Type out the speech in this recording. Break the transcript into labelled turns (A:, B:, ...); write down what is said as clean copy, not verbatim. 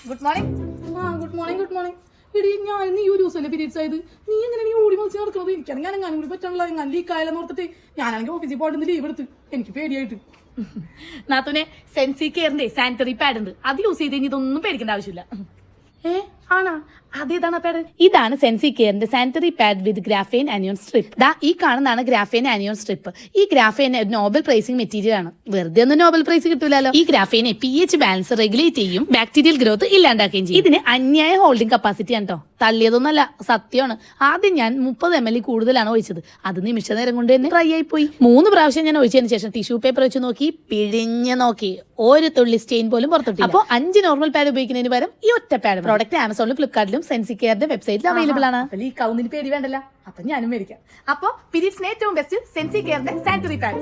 A: Good morning.
B: Good morning. Good morning. എടി ഞാൻ നീ ഒരു ദിവസമല്ലേ പീരീഡ്സ് ആയത്? നീ എങ്ങനെ നീ ഓടി മത്സ്യം നടക്കുന്നത്? എനിക്കാണെങ്കിൽ അനങ്ങാനും കൂടി പറ്റാനുള്ള ഞാൻ ലീക്കായാലെന്ന് ഓർത്തിട്ട് ഞാനാണെങ്കിൽ ഓഫീസിൽ പോയിട്ട് ലീവ് എടുത്ത് എനിക്ക് പേടിയായിട്ട്.
A: നാത്തൂനെ സെൻസി കെയറിന്റെ സാനിറ്ററി പാഡ് ഉണ്ട്, അത് യൂസ് ചെയ്ത് കഴിഞ്ഞ് ഇതൊന്നും പേടിക്കേണ്ട ആവശ്യമില്ല.
B: ആണാ?
A: അതേതാണ് പാഡ്? ഇതാണ് സെൻസി കെയറിന്റെ സാനിറ്ററി പാഡ് വിത്ത് ഗ്രാഫെയിൻ അനിയോൺ സ്ട്രിപ്പ്. ഈ കാണുന്നതാണ് ഗ്രാഫെയിൻ അനിയോൺ സ്ട്രിപ്പ്. ഈ ഗ്രാഫെയിൻ നോബൽ പ്രൈസിംഗ് മെറ്റീരിയൽ ആണ്. വെറുതെ ഒന്നും നോബൽ പ്രൈസ് കിട്ടൂലോ. ഈ ഗ്രാഫെയിനെ pH ബാലൻസ് റെഗുലേറ്റ് ചെയ്യും, ബാക്ടീരിയൽ ഗ്രോത്ത് ഇല്ലാണ്ടാക്കുകയും ചെയ്യും. ഇതിന് അന്യായ ഹോൾഡിംഗ് കപ്പാസിറ്റി ആണ് കേട്ടോ, തള്ളിയതൊന്നല്ല, സത്യമാണ്. ആദ്യം ഞാൻ 30 ml കൂടുതലാണ് ഒഴിച്ചത്. അത് നിമിഷ നേരം കൊണ്ട് തന്നെ ഡ്രൈ ആയി പോയി. 3 പ്രാവശ്യം ഞാൻ ഒഴിച്ചതിന് ശേഷം ടിഷ്യൂ പേപ്പർ വെച്ച് നോക്കി, പിഴിഞ്ഞ് നോക്കി, ഒരു തുള്ളി സ്റ്റെയിൻ പോലും പുറത്തിട്ടില്ല. അപ്പോൾ 5 നോർമൽ പാഡ് ഉപയോഗിക്കുന്നതിന് പകരം ഈ ഒറ്റ പാഡ്. പ്രോഡക്റ്റ് ആമസോണിലും ഫ്ലിപ്കാർട്ടിലും സെൻസി കെയറിന്റെ വെബ്സൈറ്റിൽ അവൈലബിൾ ആണ്.
B: ലീക്ക് ആവുന്നതിന് പേടി വേണ്ടല്ല, അപ്പൊ ഞാനും മേടിക്കാം.
A: അപ്പോൾ പീരീഡ്സിന് ഏറ്റവും ബെസ്റ്റ് സെൻസി കെയറിന്റെ സാനിറ്ററി പാഡ്.